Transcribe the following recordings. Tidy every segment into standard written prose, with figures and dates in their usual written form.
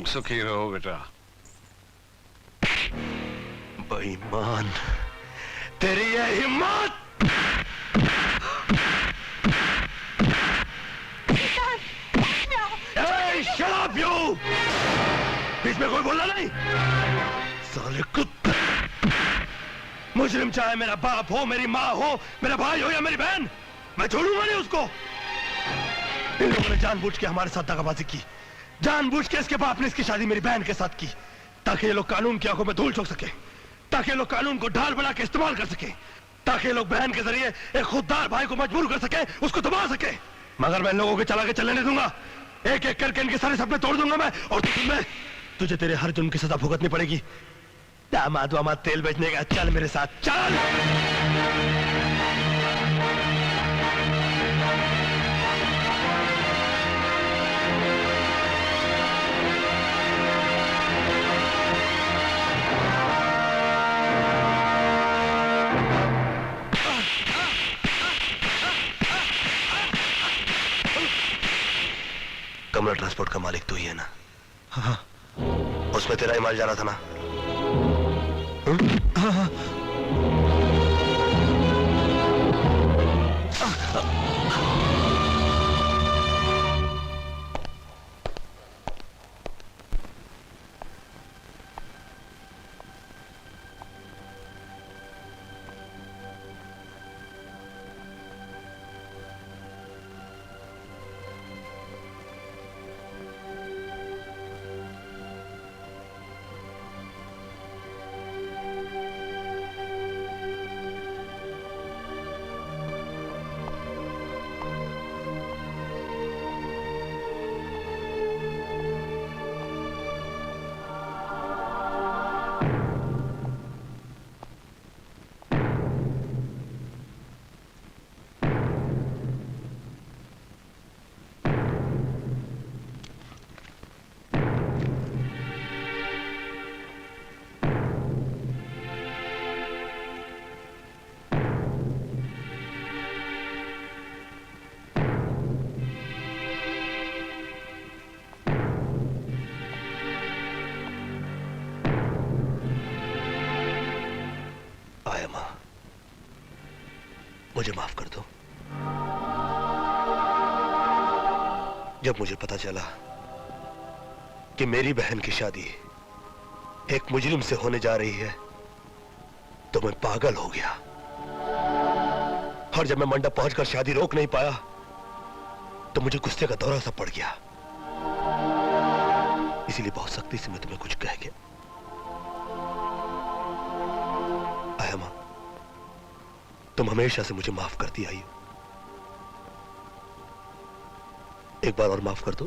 सुखी रहो बेटा। बेईमान, तेरी ये हिम्मत! Shut up, you! बीच में कोई बोलना नहीं। साले कुत्ते! मुजरिम चाहे मेरा बाप हो, मेरी माँ हो, मेरा भाई हो या मेरी बहन, मैं छोड़ूंगा नहीं उसको। इन लोगों ने जानबूझ के हमारे साथ दगाबाजी की, जानबूझ के इसके बाप ने इसकी शादी मेरी बहन के साथ की, ताकि ये लोग कानून की आंखों में धूल झोंक सके, ताकि ये लोग कानून को ढाल बना के इस्तेमाल कर सके, ताकि ये लोग बहन के जरिए एक खुददार भाई को मजबूर कर सके, उसको दबा सके। मगर मैं लोगों के चला के चलने नहीं दूंगा। एक एक करके इनके सारे सपने तोड़ दूंगा मैं। और तुझे तेरे हर जुर्म की सजा भुगतनी पड़ेगी। दामाद वामाद तेल बेचने का, चल मेरे साथ चल। कमला ट्रांसपोर्ट का मालिक तू ही है ना? हाँ। उसमें तेरा ही माल जा रहा था ना? हाँ हाँ। मुझे माफ कर दो। जब मुझे पता चला कि मेरी बहन की शादी एक मुजरिम से होने जा रही है, तो मैं पागल हो गया। और जब मैं मंडप पहुंचकर शादी रोक नहीं पाया, तो मुझे गुस्से का दौरा सा पड़ गया। इसीलिए बहुत सख्ती से मैं तुम्हें कुछ कह गया। आयमा, तुम हमेशा से मुझे माफ करती आई हो। एक बार और माफ कर दो।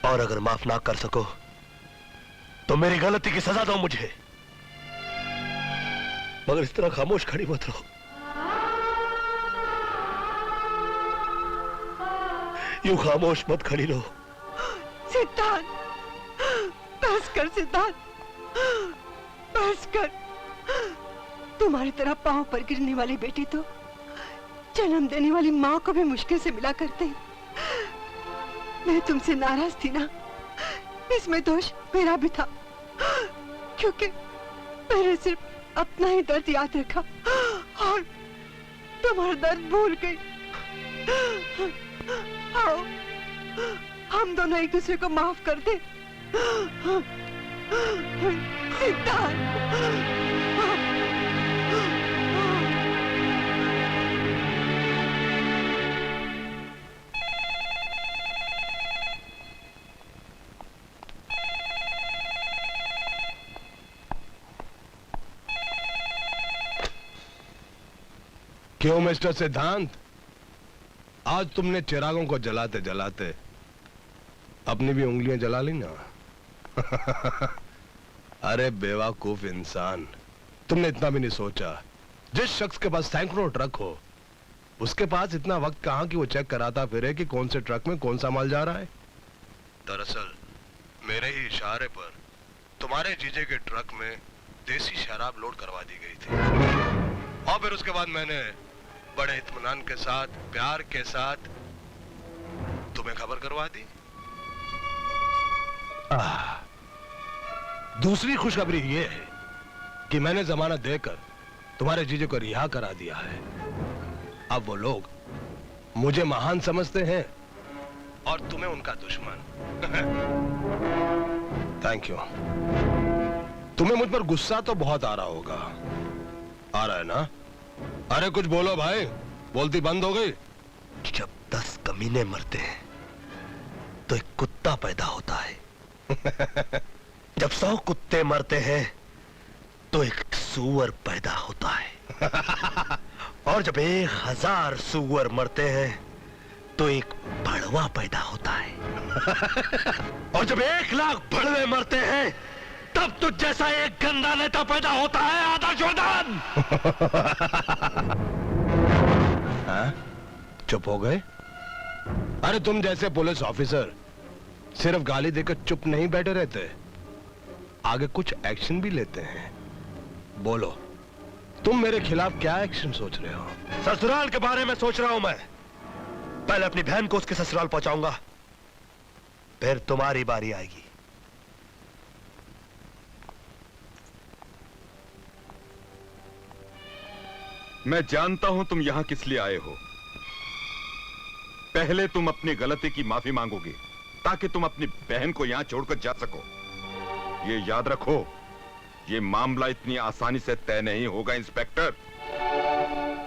और अगर माफ ना कर सको तो मेरी गलती की सजा दो मुझे, मगर इस तरह खामोश खड़ी मत रहो। यूं खामोश मत खड़ी रहो। सिद्धांत, बस कर सिद्धांत, बस कर। तुम्हारी तरह पांव पर गिरने वाली बेटी तो जन्म देने वाली माँ को भी मुश्किल से मिला करते। मैं तुमसे नाराज थी ना, इसमें दोष मेरा भी था, क्योंकि मैंने सिर्फ अपना ही दर्द याद रखा और तुम्हारा दर्द भूल गई। आओ, हम दोनों एक दूसरे को माफ कर दे। सिद्धांत, क्यों मिस्टर सिद्धांत, आज तुमने चिरागों को जलाते जलाते अपनी भी उंगलियां जला ली ना? अरे बेवकूफ इंसान, तुमने इतना भी नहीं सोचा। जिस शख्स के पास सैकड़ों ट्रक हो, उसके पास इतना वक्त कहां कि वो चेक कराता फिरे कि कौन से ट्रक में कौन सा माल जा रहा है। दरअसल मेरे ही इशारे पर तुम्हारे जीजे के ट्रक में देसी शराब लोड करवा दी गई थी, और फिर उसके बाद मैंने बड़े इत्मीनान के साथ, प्यार के साथ तुम्हें खबर करवा दी। दूसरी खुशखबरी ये है कि मैंने जमानत देकर तुम्हारे जीजे को रिहा करा दिया है। अब वो लोग मुझे महान समझते हैं और तुम्हें उनका दुश्मन। Thank you. तुम्हें मुझ पर गुस्सा तो बहुत आ रहा होगा। आ रहा है ना? अरे कुछ बोलो भाई, बोलती बंद हो गई। जब 10 कमीने मरते हैं तो एक कुत्ता पैदा होता है। जब 100 कुत्ते मरते हैं तो एक सूअर पैदा होता है। और जब 1000 सूअर मरते हैं तो एक भड़वा पैदा होता है। और जब 1,00,000 भड़वे मरते हैं तब तुझ जैसा एक गंदा नेता पैदा होता है, आदर्शवर्धन। चुप हो गए? अरे तुम जैसे पुलिस ऑफिसर सिर्फ गाली देकर चुप नहीं बैठे रहते, आगे कुछ एक्शन भी लेते हैं। बोलो, तुम मेरे खिलाफ क्या एक्शन सोच रहे हो? ससुराल के बारे में सोच रहा हूं मैं। पहले अपनी बहन को उसके ससुराल पहुंचाऊंगा, फिर तुम्हारी बारी आएगी। मैं जानता हूं तुम यहां किस लिए आए हो। पहले तुम अपनी गलती की माफी मांगोगे ताकि तुम अपनी बहन को यहां छोड़कर जा सको। ये याद रखो, ये मामला इतनी आसानी से तय नहीं होगा इंस्पेक्टर।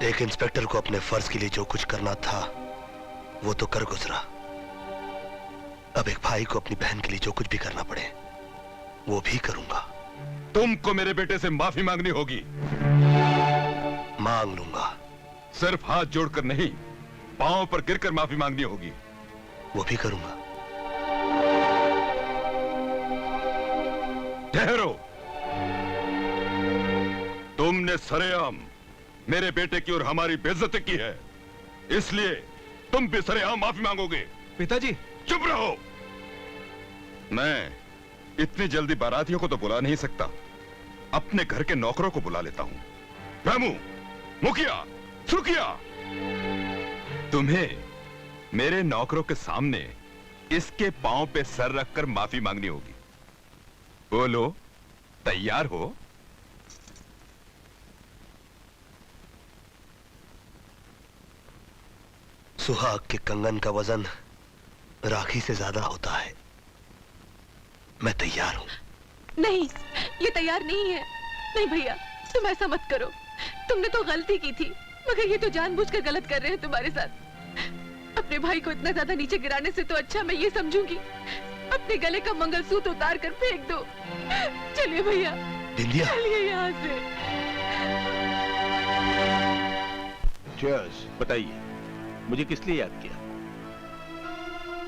एक इंस्पेक्टर को अपने फर्ज के लिए जो कुछ करना था वो तो कर गुजरा। अब एक भाई को अपनी बहन के लिए जो कुछ भी करना पड़े वो भी करूंगा। तुमको मेरे बेटे से माफी मांगनी होगी। मांग लूंगा। सिर्फ हाथ जोड़कर नहीं, पांव पर गिरकर माफी मांगनी होगी। वो भी करूंगा। ठहरो। तुमने सरेआम मेरे बेटे की और हमारी बेइज्जती की है, इसलिए तुम भी सरेआम माफी मांगोगे। पिताजी चुप रहो। मैं इतनी जल्दी बारातियों को तो बुला नहीं सकता, अपने घर के नौकरों को बुला लेता हूं। रामू, मुखिया, सुखिया, तुम्हें मेरे नौकरों के सामने इसके पांव पे सर रखकर माफी मांगनी होगी। बोलो, तैयार हो? सुहाग के कंगन का वजन राखी से ज्यादा होता है। मैं तैयार हूं। नहीं, ये तैयार नहीं है। नहीं भैया, तुम ऐसा मत करो। तुमने तो गलती की थी, मगर ये तो जानबूझकर गलत कर रहे हैं तुम्हारे साथ। अपने भाई को इतना ज्यादा नीचे गिराने से तो अच्छा मैं ये समझूंगी अपने गले का मंगलसूत्र उतार कर फेंक दो। चलिए भैया, बिंदिया, चलिए यहाँ से। Cheers. बताइए, मुझे किस लिए याद किया?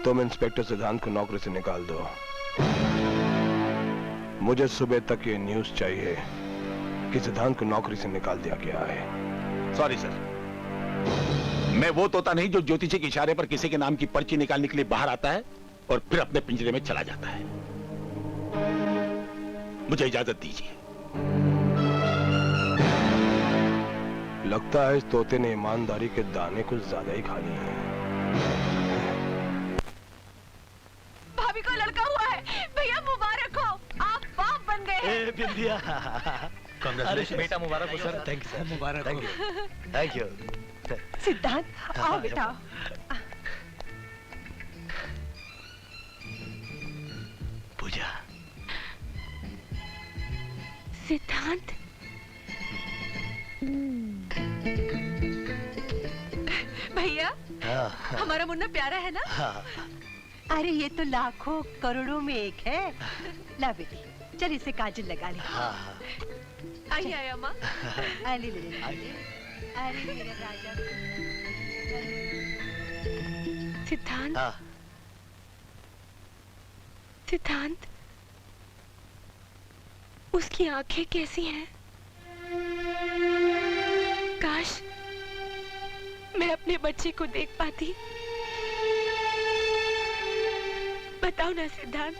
तुम इंस्पेक्टर सिद्धांत को नौकरी से निकाल दो। मुझे सुबह तक ये न्यूज़ चाहिए कि सिद्धांत को नौकरी से निकाल दिया गया है। सॉरी सर, मैं वो तोता नहीं जो ज्योतिषी के इशारे पर किसी के नाम की पर्ची निकालने के लिए बाहर आता है और फिर अपने पिंजरे में चला जाता है। मुझे इजाजत दीजिए। लगता है इस तोते ने ईमानदारी के दाने कुछ ज्यादा ही खा लिए हैं। भाभी को लड़का हुआ है। भैया मुबारक हो, आप बाप बन गए हैं। बिंदिया, बेटा मुबारक हो सर। Thank you sir. मुबारक हो। Thank you. सिद्धांत, आओ बेटा। पूजा, सिद्धांत, भैया हमारा मुन्ना प्यारा है ना? अरे ये तो लाखों करोड़ों में एक है। ला बेटी, चल इसे काजल लगा ले। आइए आइए अम्मा। अरे ले ले, अरे मेरा राजा। सिद्धांत, सिद्धांत, उसकी आंखें कैसी हैं? काश मैं अपने बच्चे को देख पाती। बताओ ना सिद्धांत,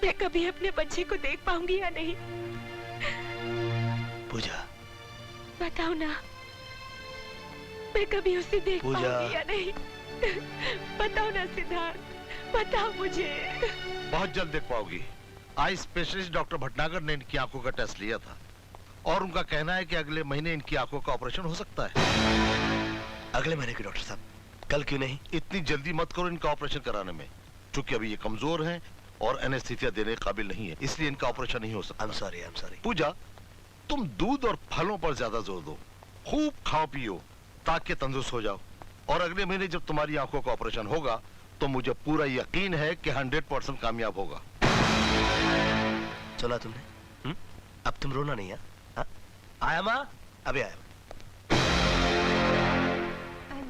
मैं कभी अपने बच्चे को देख पाऊंगी या नहीं? पूजा, बताओ ना। मैं कभी उसे देख पूजा। पाऊंगी या नहीं? बताओ ना सिद्धार्थ, बताओ मुझे। बहुत जल्द देख पाओगी। आई स्पेशलिस्ट डॉक्टर भटनागर ने इनकी आंखों का टेस्ट लिया था और उनका कहना है कि अगले महीने इनकी आंखों का ऑपरेशन हो सकता है। अगले महीने की डॉक्टर साहब, कल क्यों नहीं? इतनी जल्दी मत करो इनका ऑपरेशन कराने में, क्योंकि अभी ये कमजोर हैं और एनेस्थीसिया देने के काबिल नहीं है, इसलिए इनका ऑपरेशन नहीं हो सकता। I'm sorry. पूजा, तुम दूध और फलों पर ज्यादा जोर दो, खूब खाओ पियो ताकि तंदुरुस्त हो जाओ, और अगले महीने जब तुम्हारी आंखों का ऑपरेशन होगा तो मुझे पूरा यकीन है कि 100% कामयाब होगा। सुना तुमने? अब तुम रोना नहीं है? हाँ? आया माँ? अभी आया।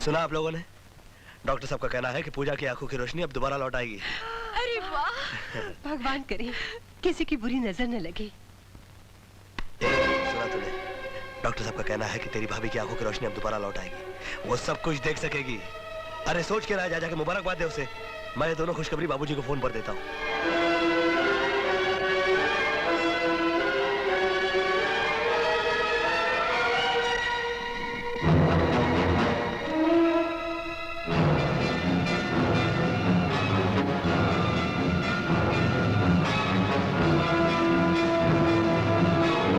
सुना आप लोगों ने? डॉक्टर साहब का कहना है कि पूजा की आंखों की रोशनी अब दोबारा लौट आएगी। अरे वाह! भगवान करे किसी की बुरी नजर न लगे। सुना तूने? डॉक्टर साहब का कहना है कि तेरी भाभी की आंखों की रोशनी अब दोबारा लौट आएगी, वो सब कुछ देख सकेगी। अरे सोच के रहा, जा जाके मुबारकबाद दे उसे। मैं ये दोनों खुशखबरी बाबूजी को फोन पर देता हूँ।